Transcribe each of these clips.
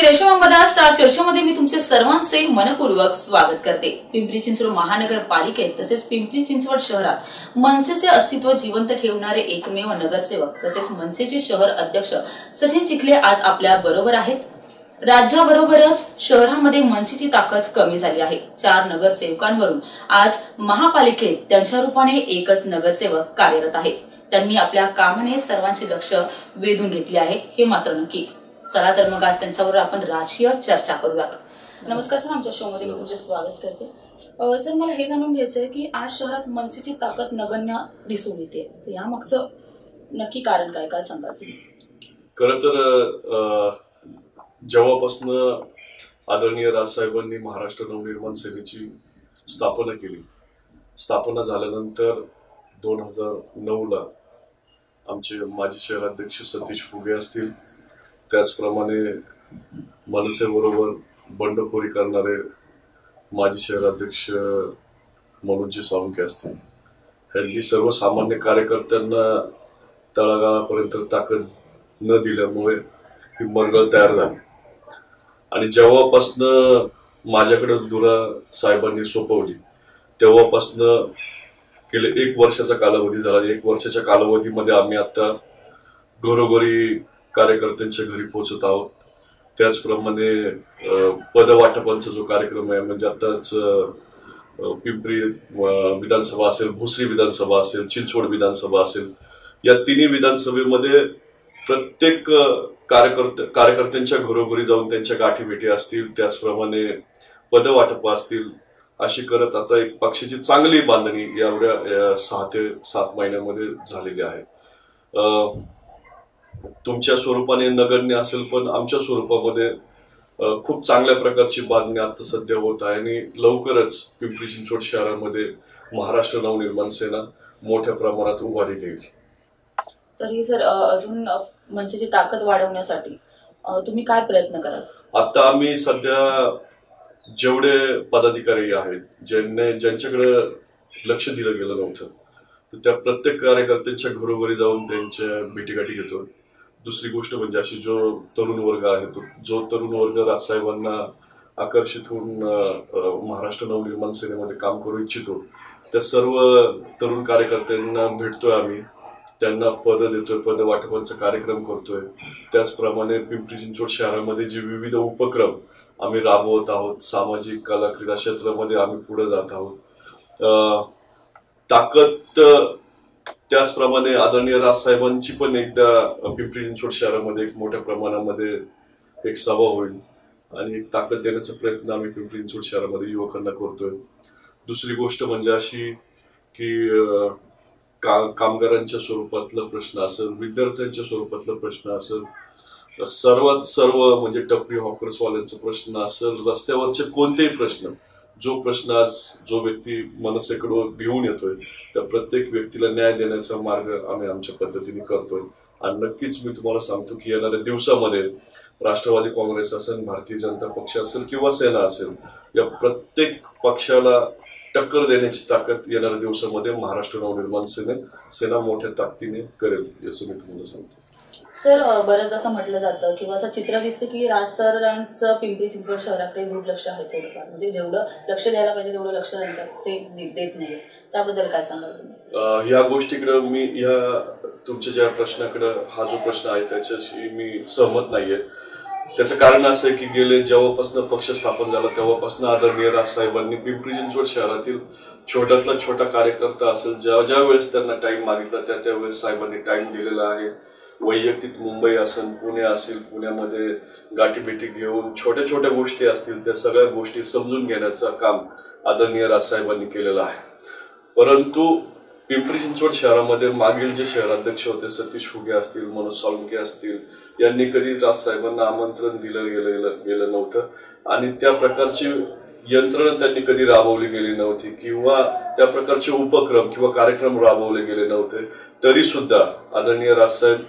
रेशमंबदा star चर्चेमध्ये मी तुमचे सर्वांचे मनपूर्वक स्वागत करते। पिंपरी चिंचवड महानगरपालिकेत तसेच पिंपरी चिंचवड शहरात मनसेचे अस्तित्व जिवंत ठेवणारे एकमेव नगरसेवक तसेच मनसेचे शहर अध्यक्ष सचिन चिखले आज आपल्या बरोबर आहेत। राज्याबरोबरच शहरामध्ये मनसेची ताकद कमी झाली आहे। 4 नगरसेवकांवरून आज महापालिकेत त्यांच्या रूपाने एकच नगरसेवक कार्यरत आहे। त्यांनी आपल्या कामाने सर्वांचे लक्ष वेधून घेतले आहे हे मात्र नक्की। चला तर मग आज त्यांच्यावर आपण राजकीय चर्चा करूयात। नमस्कार सर, आमच्या शो मध्ये मी तुमचे स्वागत करते। सर, मला हे जाणून घ्यायचं आहे की आज शहरात मनसेची ताकद नगण्य दिसून येते, तर यामागचं नक्की कारण काय, काय सांगाल तुम्ही? खरं तर जेव्हापासून आदरणीय राजसाहेबांनी महाराष्ट्र नवनिर्माण सेनेची स्थापना केली, स्थापना झाल्यानंतर 2009ला आमचे माजी शहराध्यक्ष सतीश फुगे असतील, त्याचप्रमाणे मनसेबरोबर बंडखोरी करणारे माजी शहराध्यक्ष मनोजी साळुंखे असतील, ह्यांनी सर्वसामान्य कार्यकर्त्यांना तळागाळापर्यंत ताकद न दिल्यामुळे ही मंडळ तयार झाली। आणि जेव्हापासनं माझ्याकडे दुरा साहेबांनी सोपवली तेव्हापासनं गेले 1 वर्षाचा कालावधी झाला। 1 वर्षाच्या कालावधीमध्ये आम्ही आता घरोघरी कार्यकर्त्यांच्या घरी पोहोचत आहोत। त्याचप्रमाणे पदवाटपांचा जो कार्यक्रम आहे, म्हणजे आताच पिंपरी विधानसभा असेल, भोसरी विधानसभा असेल, चिंचवड विधानसभा असेल, या तिन्ही विधानसभेमध्ये प्रत्येक कार्यकर्त्यांच्या घरोघरी जाऊन त्यांच्या गाठी भेटी असतील, त्याचप्रमाणे पदवाटप असतील, अशी करत आता एक पक्षाची चांगली बांधणी एवढ्या 6 ते 7 महिन्यामध्ये झालेली आहे। तुमच्या स्वरूपाने नगण्य असेल, पण आमच्या स्वरूपामध्ये खूप चांगल्या प्रकारची बांधणी आता सध्या होत आहे आणि लवकरच पिंपरी चिंचवड शहरामध्ये महाराष्ट्र नवनिर्माण सेना मोठ्या प्रमाणात उभारी घेईल। तरी सर, अजून मनसेची ताकद वाढवण्यासाठी तुम्ही काय प्रयत्न कराल? आता आम्ही सध्या जेवढे पदाधिकारी आहेत, ज्यांच्याकडे लक्ष दिलं गेलं नव्हतं, तर त्या प्रत्येक कार्यकर्त्यांच्या घरोघरी जाऊन त्यांच्या भेटीगाठी घेतो। दुसरी गोष्ट म्हणजे अशी जो तरुण वर्ग आहे, जो तरुण वर्ग राजसाहेबांना आकर्षित होऊन महाराष्ट्र नवनिर्माण सेनेमध्ये काम करू इच्छितो, त्या सर्व तरुण कार्यकर्त्यांना भेटतोय आम्ही, त्यांना पद देतोय, पद वाटपांचा कार्यक्रम करतोय। त्याचप्रमाणे पिंपरी चिंचवड शहरामध्ये जे विविध उपक्रम आम्ही राबवत आहोत, सामाजिक कला क्रीडा क्षेत्रामध्ये आम्ही पुढे जात आहोत। ताकद त्याचप्रमाणे आदरणीय राजसाहेबांची पण एकदा पिंपरी चिंचवड शहरामध्ये एक मोठ्या प्रमाणामध्ये एक सभा होईल आणि एक ताकद देण्याचा प्रयत्न आम्ही पिंपरी चिंचवड शहरामध्ये युवकांना करतोय। दुसरी गोष्ट म्हणजे अशी की कामगारांच्या स्वरूपातला प्रश्न असेल, विद्यार्थ्यांच्या स्वरूपातला प्रश्न असेल, सर्व म्हणजे टपरी हॉकर्सवाल्यांचा प्रश्न असेल, रस्त्यावरचे कोणतेही प्रश्न, जो प्रश्न आज जो व्यक्ती मनसेकडे घेऊन येतोय, त्या प्रत्येक व्यक्तीला न्याय देण्याचा मार्ग आम्ही आमच्या पद्धतीने करतोय। आणि नक्कीच मी तुम्हाला सांगतो की येणाऱ्या दिवसामध्ये राष्ट्रवादी काँग्रेस असेल, भारतीय जनता पक्ष असेल किंवा सेना असेल, या प्रत्येक पक्षाला टक्कर देण्याची ताकद येणाऱ्या दिवसामध्ये महाराष्ट्र नवनिर्माण सेना मोठ्या ताकदीने करेल, असं मी तुम्हाला सांगतो। सर, बरंच असं म्हटलं जातं किंवा असं चित्र दिसतं की राज सरांचं पिंपरी चिंचवड शहराकडे दुर्लक्ष आहे थोडंफार, म्हणजे जेवढं लक्ष द्यायला पाहिजे तेवढं लक्ष त्यांचं ते देत नाही, त्याबद्दल काय सांगाल तुम्ही? ह्या गोष्टीकडे मी, ह्या तुमच्या ज्या प्रश्नाकडे, हा जो प्रश्न आहे त्याच्याशी मी सहमत नाहीये। त्याचं कारण असं आहे की गेले जेव्हापासून पक्ष स्थापन झाला तेव्हापासून आदरणीय राजसाहेबांनी पिंपरी चिंचवड शहरातील छोट्यातला छोटा कार्यकर्ता असेल, ज्या वेळेस त्यांना टाइम मागितला त्यावेळेस साहेबांनी टाइम दिलेला आहे। वैयक्तिक मुंबई असेल, पुणे असेल, पुण्यामध्ये गाठीभेटी घेऊन छोट्या छोट्या गोष्टी असतील त्या सगळ्या गोष्टी समजून घेण्याचं काम आदरणीय राजसाहेबांनी केलेलं आहे। परंतु पिंपरी चिंचवड शहरामध्ये मागील जे शहराध्यक्ष होते, सतीश फुगे असतील, मनोज साळुंखे असतील, यांनी कधी राजसाहेबांना आमंत्रण दिलं गेलं नव्हतं आणि त्या प्रकारची यंत्रणा त्यांनी कधी राबवली गेली नव्हती किंवा त्या प्रकारचे उपक्रम किंवा कार्यक्रम राबवले गेले नव्हते। तरी सुद्धा आदरणीय राजसाहेब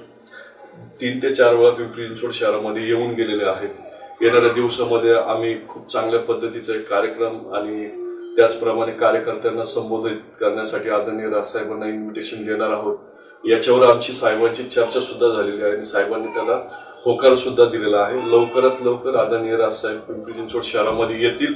3 ते 4 वेळा पिंपरी चिंचवड शहरामध्ये येऊन गेलेले आहेत। येणाऱ्या दिवसामध्ये आम्ही खूप चांगल्या पद्धतीचा एक कार्यक्रम आणि त्याचप्रमाणे कार्यकर्त्यांना संबोधित करण्यासाठी आदरणीय राजसाहेबांना इन्व्हिटेशन देणार आहोत। याच्यावर आमची साहेबांची चर्चा सुद्धा झालेली आहे आणि साहेबांनी त्याला होकार सुद्धा दिलेला आहे. लवकरात लवकर आदरणीय राजसाहेब पिंपरी चिंचवड शहरामध्ये येतील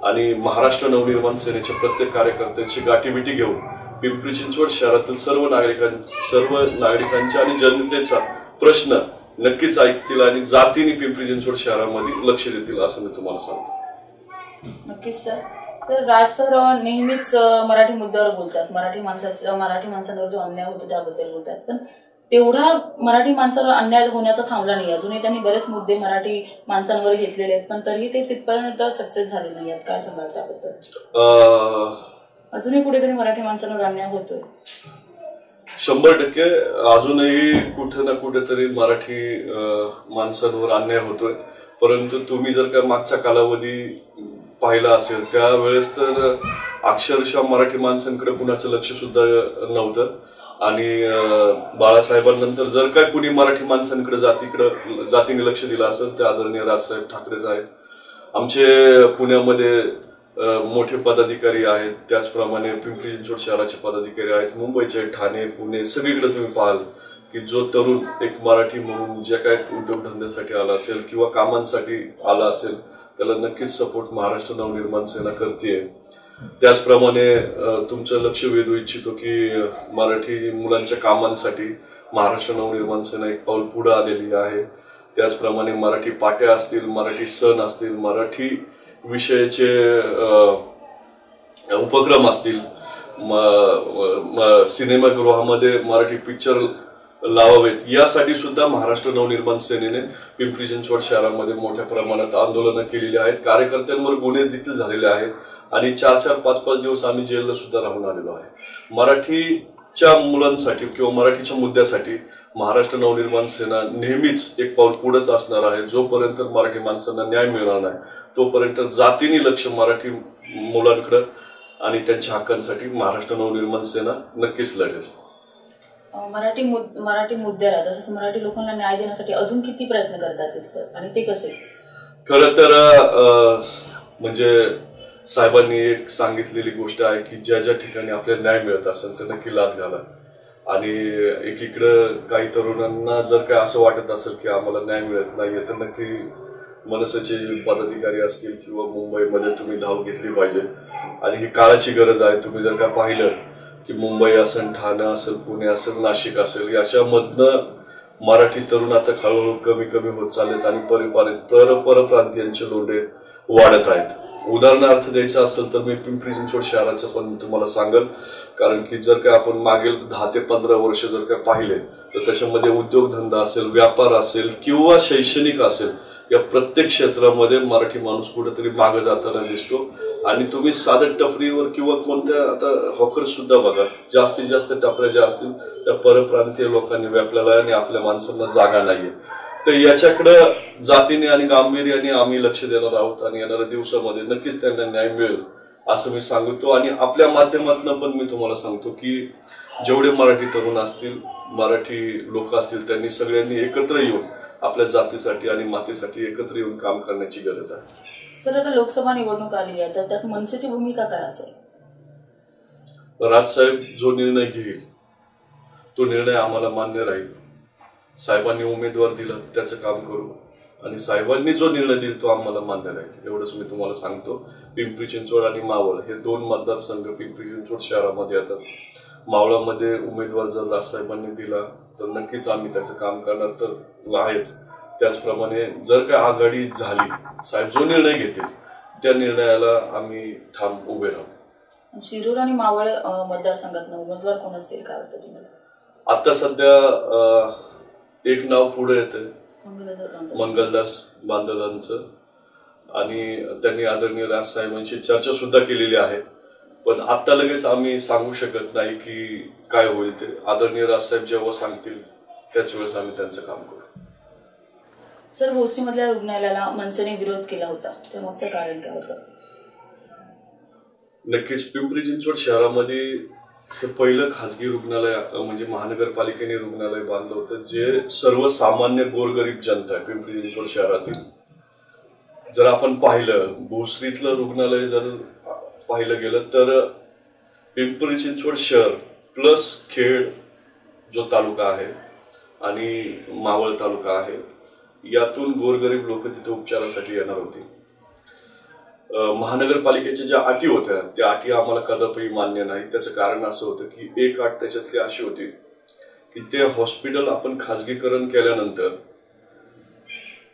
आणि महाराष्ट्र नवनिर्माण सेनेच्या प्रत्येक कार्यकर्त्यांची गाठीबिटी घेऊन पिंपरी चिंचवड शहरातील सर्व नागरिकांच्या आणि जनतेचा प्रश्न नक्कीच ऐकतील आणि जातीने पिंपरी चिंचवड शहरामध्ये लक्ष देतील असं मी तुम्हाला सांगतो. नक्कीच सर. तर राज सर नेहमीच मराठी मुद्द्यावर बोलतात, मराठी माणसांवर जो अन्याय होतो त्याबद्दल बोलतात, पण तेवढा मराठी माणसावर अन्याय होण्याचा थांबला नाही. अजूनही त्यांनी बरेच मुद्दे मराठी माणसांवर घेतलेले आहेत, पण तरीही ते तिथपर्यंत सक्सेस झाले नाही आहेत. काय सांगाल त्याबद्दल? अजूनही कुठेतरी मराठी माणसांवर अन्याय होतोय? 100% अजूनही कुठे ना कुठेतरी मराठी माणसांवर अन्याय होतोय. परंतु तुम्ही जर का मागचा कालावधी पाहिला असेल त्यावेळेस तर अक्षरशः मराठी माणसांकडे कुणाचं लक्ष सुद्धा नव्हतं आणि बाळासाहेबांनंतर जर काय कुणी मराठी माणसांकडे जातीने लक्ष दिलं असेल ते आदरणीय राजसाहेब ठाकरेच आहेत. आमचे पुण्यामध्ये मोठे पदाधिकारी आहेत, त्याचप्रमाणे पिंपरी चिंचवड शहराचे पदाधिकारी आहेत, मुंबईचे, ठाणे, पुणे सगळीकडे तुम्ही पाहाल की जो तरुण एक मराठी म्हणून जे काय उद्योगधंद्यासाठी आला असेल किंवा कामांसाठी आला असेल त्याला नक्कीच सपोर्ट महाराष्ट्र नवनिर्माण सेना करते. त्याचप्रमाणे तुमचं लक्ष वेधू इच्छितो की मराठी मुलांच्या कामांसाठी महाराष्ट्र नवनिर्माण सेना एक पाऊल पुढे आलेली आहे. त्याचप्रमाणे मराठी पाट्या असतील, मराठी सण असतील, मराठी विषयाचे उपक्रम असतील, सिनेमागृहामध्ये मराठी पिक्चर लावावेत यासाठी सुद्धा महाराष्ट्र नवनिर्माण सेनेने पिंपरी चिंचवड शहरामध्ये मोठ्या प्रमाणात आंदोलनं केलेली आहेत. कार्यकर्त्यांवर गुन्हे देखील झालेले आहेत आणि 4-4, 5-5 दिवस आम्ही जेलला सुद्धा राहून आलेलो आहे. मराठीच्या मुलांसाठी किंवा मराठीच्या मुद्द्यासाठी महाराष्ट्र नवनिर्माण सेना नेहमीच एक पाऊल पुढेच असणार आहे. जोपर्यंत मराठी माणसांना न्याय मिळणार नाही तोपर्यंत जातीने लक्ष मराठी मुलांकडे आणि त्यांच्या हक्कांसाठी महाराष्ट्र नवनिर्माण सेना नक्कीच लढेल. मराठी मुद्द्याला तसंच मराठी लोकांना न्याय देण्यासाठी अजून किती प्रयत्न करतात सर, आणि ते कसे? खरं तर म्हणजे साहेबांनी एक सांगितलेली गोष्ट आहे की ज्या ज्या ठिकाणी आपल्याला न्याय मिळत असेल तर नक्की लाथ घाला. आणि एकीकडं काही तरुणांना जर काय असं वाटत असेल की आम्हाला न्याय मिळत नाहीये तर नक्की मनसेचे पदाधिकारी असतील किंवा मुंबईमध्ये तुम्ही धाव घेतली पाहिजे आणि ही काळाची गरज आहे. तुम्ही जर का पाहिलं की मुंबई असेल, ठाणे असेल, पुणे असेल, नाशिक असेल याच्यामधनं मराठी तरुण आता हळूहळू कमी होत चाललेत आणि परप्रांतीयांचे लोंढे वाढत आहेत. उदाहरणार्थ द्यायचं असेल तर मी पिंपरी चिंचवड शहराचं पण तुम्हाला सांगेल, कारण की जर का आपण मागील 10 ते 15 वर्ष जर का पाहिले तर त्याच्यामध्ये उद्योगधंदा असेल, व्यापार असेल किंवा शैक्षणिक असेल या प्रत्येक क्षेत्रामध्ये मराठी माणूस कुठेतरी मागे जाताना दिसतो. आणि तुम्ही साधं टपरीवर किंवा कोणत्या आता हॉकर सुद्धा बघा, जास्तीत जास्त टपऱ्या ज्या असतील त्या परप्रांतीय लोकांनी व्यापलेला आहे आणि आपल्या माणसांना जागा नाहीये. तर याच्याकडं जातीने आणि गांभीर्याने आम्ही लक्ष देणार आहोत आणि येणाऱ्या दिवसामध्ये नक्कीच त्यांना न्याय मिळेल असं मी सांगतो. आणि आपल्या माध्यमातून पण मी तुम्हाला सांगतो की जेवढे मराठी तरुण असतील, मराठी लोक असतील, त्यांनी सगळ्यांनी एकत्र येऊन आपल्या जातीसाठी आणि मातीसाठी एकत्र येऊन काम करण्याची गरज आहे. सर, आता लोकसभा निवडणूक आली आहे तर त्यात मनसेची भूमिका काय असेल? राजसाहेब जो निर्णय घेईल तो निर्णय आम्हाला मान्य राहील. साहेबांनी उमेदवार दिला त्याचं काम करू आणि साहेबांनी जो निर्णय देईल तो आम्हाला मान्य राहील एवढंच मी तुम्हाला सांगतो. पिंपरी चिंचवड आणि मावळ हे 2 मतदारसंघ पिंपरी चिंचवड शहरामध्ये येतात. मावळामध्ये उमेदवार जर राजसाहेबांनी दिला तर नक्कीच आम्ही त्याचं काम करणार तर आहेच. त्याचप्रमाणे जर काय आघाडी झाली, साहेब जो निर्णय घेतील त्या निर्णयाला आम्ही ठाम उभे राहू. शिरूर आणि मावळ मतदारसंघात उमेदवार कोण असतील काय वाटतं तुम्हाला? आता सध्या एक नाव पुढे येते, मंगलदास बांधदांचं, आणि त्यांनी आदरणीय राजसाहेबांची चर्चा सुद्धा केलेली आहे. पण आता लगेच आम्ही सांगू शकत नाही की काय होईल ते. आदरणीय राजसाहेब जेव्हा सांगतील त्याच वेळेस आम्ही त्यांचं काम करू. सर, भोसरीमधल्या रुग्णालयाला मनसेने विरोध केला होता, त्यामागचं कारण काय होतं? नक्कीच पिंपरी चिंचवड शहरामध्ये हे पहिलं खासगी रुग्णालय म्हणजे महानगरपालिकेने रुग्णालय बांधलं होतं जे सर्वसामान्य गोरगरीब जनता आहे पिंपरी चिंचवड शहरातील. जर आपण पाहिलं भोसरीतलं रुग्णालय जर पाहिलं गेलं तर पिंपरी चिंचवड शहर प्लस खेड जो तालुका आहे आणि मावळ तालुका आहे यातून गोरगरीब लोक तिथे उपचारासाठी येणार होती. महानगरपालिकेच्या ज्या अटी होत्या त्या अटी आम्हाला कदापि मान्य नाही. त्याचं कारण असं होतं की एक अट त्याच्यातली अशी होती की ते हॉस्पिटल आपण खाजगीकरण केल्यानंतर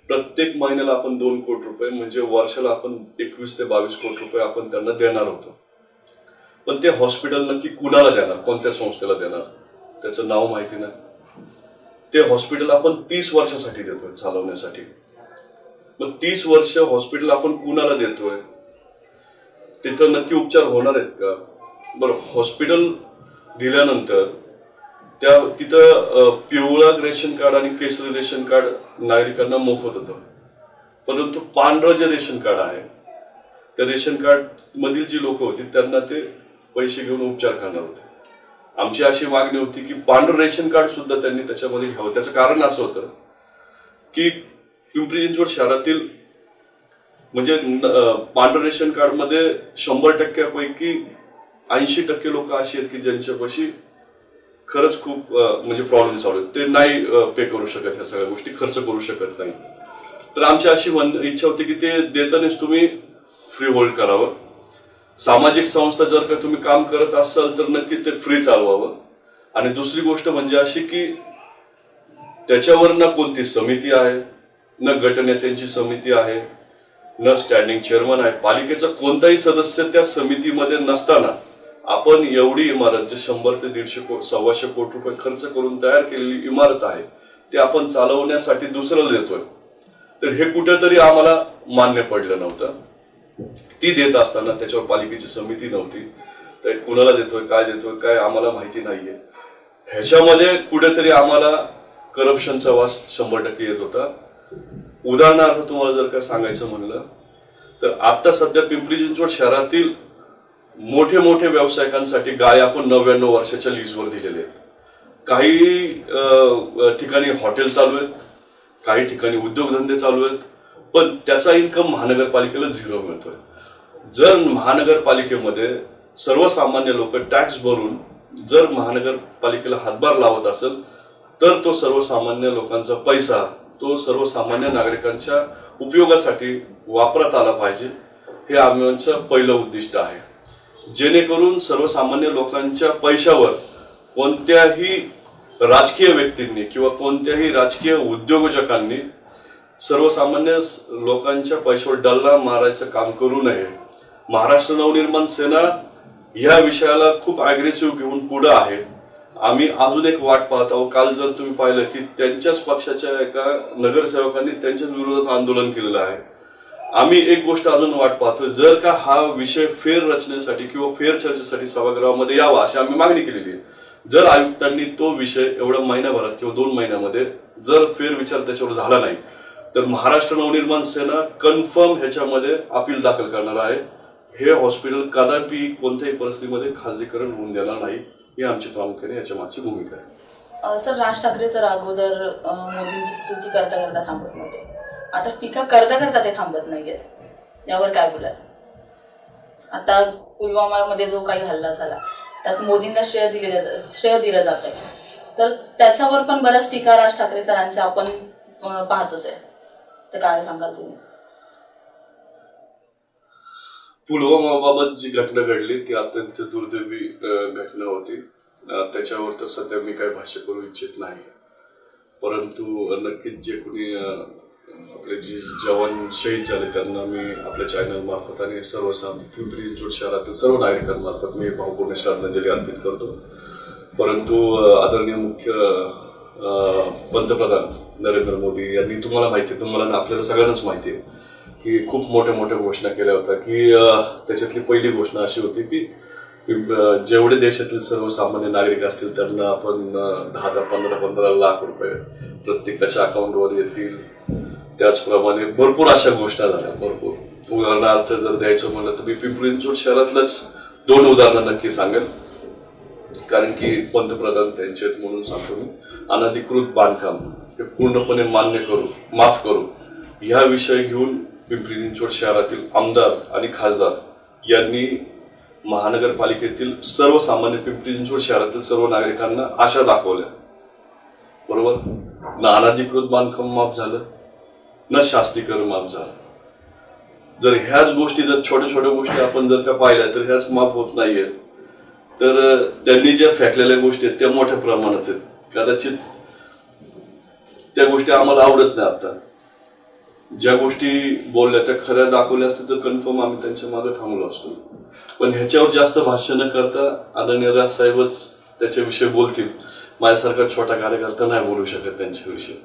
प्रत्येक महिन्याला आपण 2 कोटी रुपये म्हणजे वर्षाला आपण 21 ते 22 कोटी रुपये आपण त्यांना देणार होतो. पण ते हॉस्पिटल नक्की कुणाला देणार, कोणत्या संस्थेला देणार त्याचं नाव माहिती नाही. ते हॉस्पिटल आपण 30 वर्षासाठी देतोय चालवण्यासाठी. मग 30 वर्ष हॉस्पिटल आपण कुणाला देतोय, तिथं नक्की उपचार होणार आहेत का? बरं, हॉस्पिटल दिल्यानंतर तिथं पिवळं रेशन कार्ड आणि केसरी रेशन कार्ड नागरिकांना मोफत होतं. परंतु पांढरं जे रेशन कार्ड आहे त्या रेशन कार्ड मधील जी लोक होती त्यांना ते पैसे घेऊन उपचार करणार होते. आमची अशी मागणी होती की पांढरं रेशन कार्ड सुद्धा त्यांनी त्याच्यामध्ये घ्यावं. त्याचं कारण असं होतं की पिंपरी चिंचवड शहरातील म्हणजे पांढरं रेशन कार्ड मध्ये 100% 80% लोक अशी आहेत की ज्यांच्यापाशी खरंच खूप म्हणजे प्रॉब्लेम चालू आहेत. ते नाही पे करू शकत, ह्या सगळ्या गोष्टी खर्च करू शकत नाही. तर आमची अशी इच्छा होती की ते देतानाच तुम्ही फ्री होल्ड करावं. सामाजिक संस्था जर का तुम्ही काम करत असाल तर नक्कीच ते फ्री चालवावं. आणि दुसरी गोष्ट म्हणजे अशी की त्याच्यावर ना कोणती समिती आहे, न गटनेत्यांची समिती आहे, न स्टँडिंग चेअरमन आहे. पालिकेचा कोणताही सदस्य त्या समितीमध्ये नसताना आपण एवढी इमारत जे 100 ते 150 125 कोटी रुपये खर्च करून तयार केलेली इमारत आहे ते आपण चालवण्यासाठी दुसऱ्याला देतोय. तर हे कुठेतरी आम्हाला मान्य पडलं नव्हतं. ती देत असताना त्याच्यावर पालिकेची समिती नव्हती. तर कुणाला देतोय काय आम्हाला माहिती नाहीये. ह्याच्यामध्ये कुठेतरी आम्हाला करप्शनचा वास 100% येत होता. उदाहरणार्थ तुम्हाला जर का सांगायचं म्हणलं तर आता सध्या पिंपरी चिंचवड शहरातील मोठे मोठे व्यावसायिकांसाठी गाय आपण 99 वर्षाच्या लीजवर दिलेले आहेत. काही ठिकाणी हॉटेल चालू आहेत, काही ठिकाणी उद्योगधंदे चालू आहेत, पण त्याचा इन्कम महानगरपालिकेला 0 मिळतोय. जर महानगरपालिकेमध्ये सर्वसामान्य लोक टॅक्स भरून जर महानगरपालिकेला हातभार लावत असेल तर तो सर्वसामान्य लोकांचा पैसा तो सर्वसामान्य नागरिकांच्या उपयोगासाठी वापरात आला पाहिजे. हे आमचं पहिलं उद्दिष्ट आहे. जेणेकरून सर्वसामान्य लोकांच्या पैशावर कोणत्याही राजकीय व्यक्तींनी किंवा कोणत्याही राजकीय उद्योजकांनी सर्वसामान्य लोकांच्या पैशावर डल्ला मारायचं काम करू नये. महाराष्ट्र नवनिर्माण सेना या विषयाला खूप अग्रेसिव्ह घेऊन पुढे आहे. आम्ही अजून एक वाट पाहत आहोत. काल जर तुम्ही पाहिलं की त्यांच्याच पक्षाच्या एका नगरसेवकांनी त्यांच्याच विरोधात आंदोलन केलेलं आहे. आम्ही एक गोष्ट अजून वाट पाहतोय, जर का हा विषय फेर रचनेसाठी किंवा फेर चर्चेसाठी सभागृहामध्ये यावा अशी आम्ही मागणी केलेली आहे. जर आयुक्तांनी तो विषय एवढ्या महिन्याभरात किंवा 2 महिन्यामध्ये जर फेर विचार त्याच्यावर झाला नाही तर महाराष्ट्र नवनिर्माण सेना कन्फर्म ह्याच्यामध्ये अपील दाखल करणार आहे. हे हॉस्पिटल कदापि कोणत्याही परिस्थितीमध्ये खाजगीकरण होऊन देणार नाही, ही आमची प्रामुख्याने याच्या मागची भूमिका आहे. सर, राज ठाकरे सर अगोदर मोदींची स्तुती करता करता थांबत नव्हते, आता टीका करता करता ते थांबत नाहीयेत. यावर काय बोलाल? आता पुलवामामध्ये जो काही हल्ला झाला त्यात मोदींना श्रेय दिलं जातं, तर त्याच्यावर पण बऱ्याच टीका राज ठाकरे सरांच्या आपण पाहतोच आहे. तर काय सांगाल तुम्ही? पुलवामाबाबत जी घटना घडली ती अत्यंत दुर्दैवी घटना होती. त्याच्यावर तर सध्या मी काही भाष्य करू इच्छित नाही. परंतु नक्कीच जे कोणी आपले जे जवान शहीद झाले त्यांना मी आपल्या चॅनल मार्फत आणि पिंपरी चिंचवड शहरातील सर्व नागरिकांमार्फत मी भावपूर्ण श्रद्धांजली अर्पित करतो. परंतु आदरणीय मुख्य पंतप्रधान नरेंद्र मोदी यांनी, तुम्हाला माहिती आहे, तुम्हाला आपल्याला सगळ्यांनाच माहिती आहे की खूप मोठ्या मोठ्या घोषणा केल्या होत्या. की त्याच्यातली पहिली घोषणा अशी होती की जेवढे देशातील सर्वसामान्य नागरिक असतील त्यांना आपण 10-15 लाख रुपये प्रत्येकाच्या अकाउंटवर येतील. त्याचप्रमाणे भरपूर अशा घोषणा झाल्या. भरपूर उदाहरणार्थ जर द्यायचं म्हणलं तर मी पिंपरी चिंचवड शहरातलंच 2 उदाहरणं नक्की सांगेल, कारण की पंतप्रधान त्यांचे आहेत म्हणून सांगतो मी. अनधिकृत बांधकाम हे पूर्णपणे माफ करू ह्या विषय घेऊन पिंपरी चिंचवड शहरातील आमदार आणि खासदार यांनी महानगरपालिकेतील सर्वसामान्य पिंपरी चिंचवड शहरातील सर्व नागरिकांना आशा दाखवल्या. बरोबर ना? अनधिकृत बांधकाम माफ झालं, न शास्तीकर माफ झाला. जर ह्याच गोष्टी जर छोट्या छोट्या गोष्टी आपण जर का पाहिल्या तर ह्याच माफ होत नाहीये. तर त्यांनी ज्या फेकलेल्या गोष्टी आहेत त्या मोठ्या प्रमाणात आहेत. कदाचित त्या गोष्टी आम्हाला आवडत नाही. आता ज्या गोष्टी बोलल्या त्या खऱ्या दाखवल्या असत्या तर कन्फर्म आम्ही त्यांच्या मागे थांबलो असतो. पण ह्याच्यावर जास्त भाष्य न करता आदरणीय राज साहेबच त्याच्याविषयी बोलतील. माझ्यासारखा छोटा कार्यकर्ता नाही बोलू शकत त्यांच्याविषयी.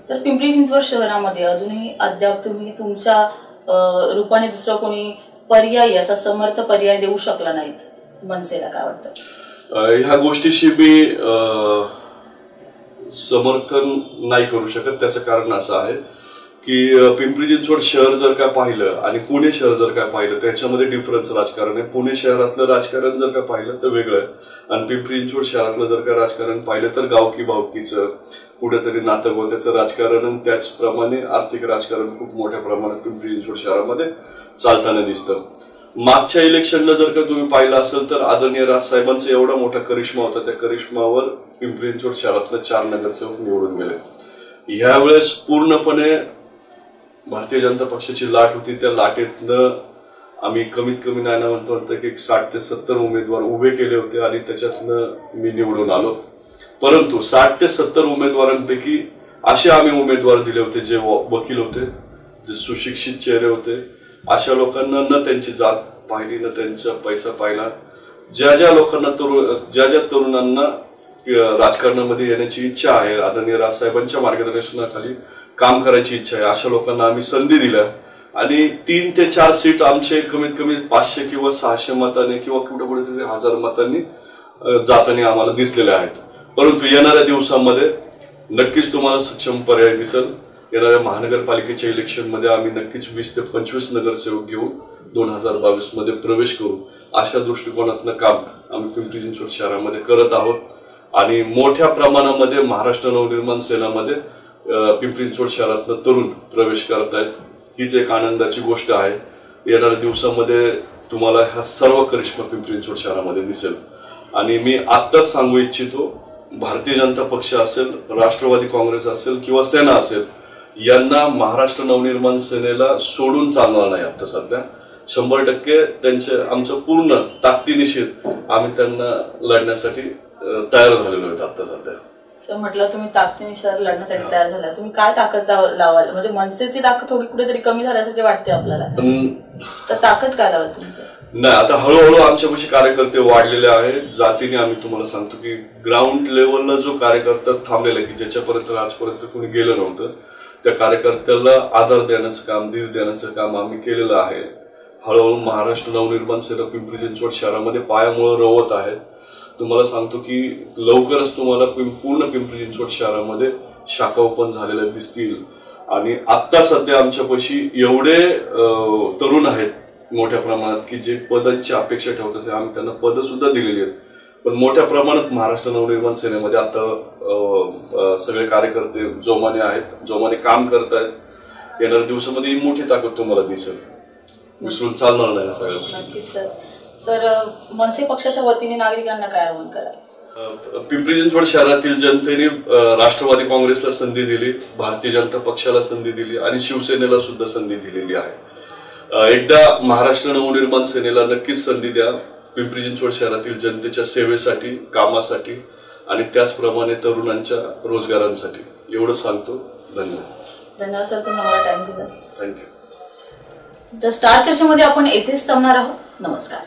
सर, पिंपरी चिंचवड शहरामध्ये अजूनही अद्याप तुम्ही तुमच्या रूपाने दुसरा कोणी पर्यायी असा समर्थ पर्याय देऊ शकला नाहीत. मनसेला काय वाटतं? ह्या गोष्टीशी मी समर्थन नाही करू शकत. त्याचं कारण असं आहे की पिंपरी चिंचवड शहर जर काय पाहिलं आणि पुणे शहर जर काय पाहिलं त्याच्यामध्ये डिफरन्स राजकारण आहे. पुणे शहरातलं राजकारण जर का पाहिलं तर वेगळं आहे आणि पिंपरी चिंचवड शहरातलं जर का राजकारण पाहिलं तर गावकी भावकीचं कुठेतरी नातं राजकारण आणि त्याचप्रमाणे आर्थिक राजकारण खूप मोठ्या प्रमाणात पिंपरी चिंचवड शहरामध्ये चालताना दिसतं. मागच्या इलेक्शनला जर का तुम्ही पाहिलं असेल तर आदरणीय राज साहेबांचा एवढा मोठा करिश्मा होता. त्या करिश्मावर पिंपरी चिंचवड शहरातनं 4 नगरसेवक निवडून गेले. ह्यावेळेस पूर्णपणे भारतीय जनता पक्षाची लाट होती. त्या लाटेतनं आम्ही कमीत कमी नाही म्हणतो की 60 ते 70 उमेदवार उभे केले होते आणि त्याच्यातनं मी निवडून आलो. परंतु 60 ते 70 उमेदवारांपैकी असे आम्ही उमेदवार दिले होते जे वकील होते, जे सुशिक्षित चेहरे होते. अशा लोकांना न त्यांची जात पाहिली न त्यांचा पैसा पाहिला. ज्या ज्या लोकांना ज्या तरुणांना राजकारणामध्ये येण्याची इच्छा आहे, आदरणीय राजसाहेबांच्या मार्गदर्शनाखाली काम करायची इच्छा आहे, अशा लोकांना आम्ही संधी दिल्या आणि 3 ते 4 सीट आमचे कमीत कमी 500 किंवा 600 मतांनी किंवा कुठे 1000 मतांनी जाताना आम्हाला दिसलेले आहेत. परंतु येणाऱ्या दिवसांमध्ये नक्कीच तुम्हाला सक्षम पर्याय दिसेल. येणाऱ्या महानगरपालिकेच्या इलेक्शनमध्ये आम्ही नक्कीच 20 ते 25 नगरसेवक घेऊन 2022 मध्ये प्रवेश करू अशा दृष्टिकोनातनं काम आम्ही पिंपरी चिंचवड शहरामध्ये करत आहोत. आणि मोठ्या प्रमाणामध्ये महाराष्ट्र नवनिर्माण सेनामध्ये पिंपरी चिंचवड शहरातनं तरुण प्रवेश करत आहेत. हीच एक आनंदाची गोष्ट आहे. येणाऱ्या दिवसामध्ये तुम्हाला हा सर्व करिश्मा पिंपरी चिंचवड शहरामध्ये दिसेल. आणि मी आत्ताच सांगू इच्छितो, भारतीय जनता पक्ष असेल, राष्ट्रवादी काँग्रेस असेल किंवा सेना असेल, यांना महाराष्ट्र नवनिर्माण सेनेला सोडून चालणार नाही. आता सध्या 100% त्यांचे आमचं पूर्ण ताकदीनिशीर आम्ही त्यांना लढण्यासाठी तयार झालेलो आहेत. आता सध्या म्हटलं तुम्ही ताकदीनिशीर लढण्यासाठी तयार झाला, तुम्ही काय ताकद लावाल? म्हणजे मनसेची ताकद थोडी कुठेतरी कमी झाल्यासारखे वाटते आपल्याला, तर ताकद काय लावाल तुमची? नाही, आता हळूहळू आमच्यापाशी कार्यकर्ते वाढलेले आहेत. जातीने आम्ही तुम्हाला सांगतो की ग्राउंड लेवलला जो कार्यकर्ता थांबलेला की ज्याच्यापर्यंत आजपर्यंत कोणी गेलं नव्हतं, त्या कार्यकर्त्याला आधार देण्याचं काम, धीर देण्याचं काम आम्ही केलेलं आहे. हळूहळू महाराष्ट्र नवनिर्माण सेना पिंपरी चिंचवड शहरामध्ये पायामुळे रोवत आहे. तुम्हाला सांगतो की लवकरच तुम्हाला पूर्ण पिंपरी चिंचवड शहरामध्ये शाखा ओपन झालेल्या दिसतील. आणि आत्ता सध्या आमच्यापाशी एवढे तरुण आहेत मोठ्या प्रमाणात की जे पदांची अपेक्षा ठेवतात, आम्ही त्यांना पदं सुद्धा दिलेली आहेत. पण मोठ्या प्रमाणात महाराष्ट्र नवनिर्माण सेनेमध्ये आता सगळे कार्यकर्ते जोमाने आहेत, जोमाने काम करत आहेत. येणाऱ्या दिवसामध्ये ही मोठी ताकद तुम्हाला दिसेल. विसरून चालणार नाही सगळ्या गोष्टी. सर, मनसे पक्षाच्या वतीने नागरिकांना काय आवाहन कराल? पिंपरी चिंचवड शहरातील जनतेने राष्ट्रवादी काँग्रेसला संधी दिली, भारतीय जनता पक्षाला संधी दिली आणि शिवसेनेला सुद्धा संधी दिलेली आहे. एकदा महाराष्ट्र नवनिर्माण सेनेला नक्कीच संधी द्या, पिंपरी चिंचवड शहरातील जनतेच्या सेवेसाठी, कामासाठी आणि त्याचप्रमाणे तरुणांच्या रोजगारांसाठी. एवढं सांगतो. धन्यवाद. धन्यवाद सर, तुम्ही आम्हाला टाइम दिला. थँक्यू. तर स्टार चर्चेमध्ये आपण येथेच थांबणार आहोत. नमस्कार.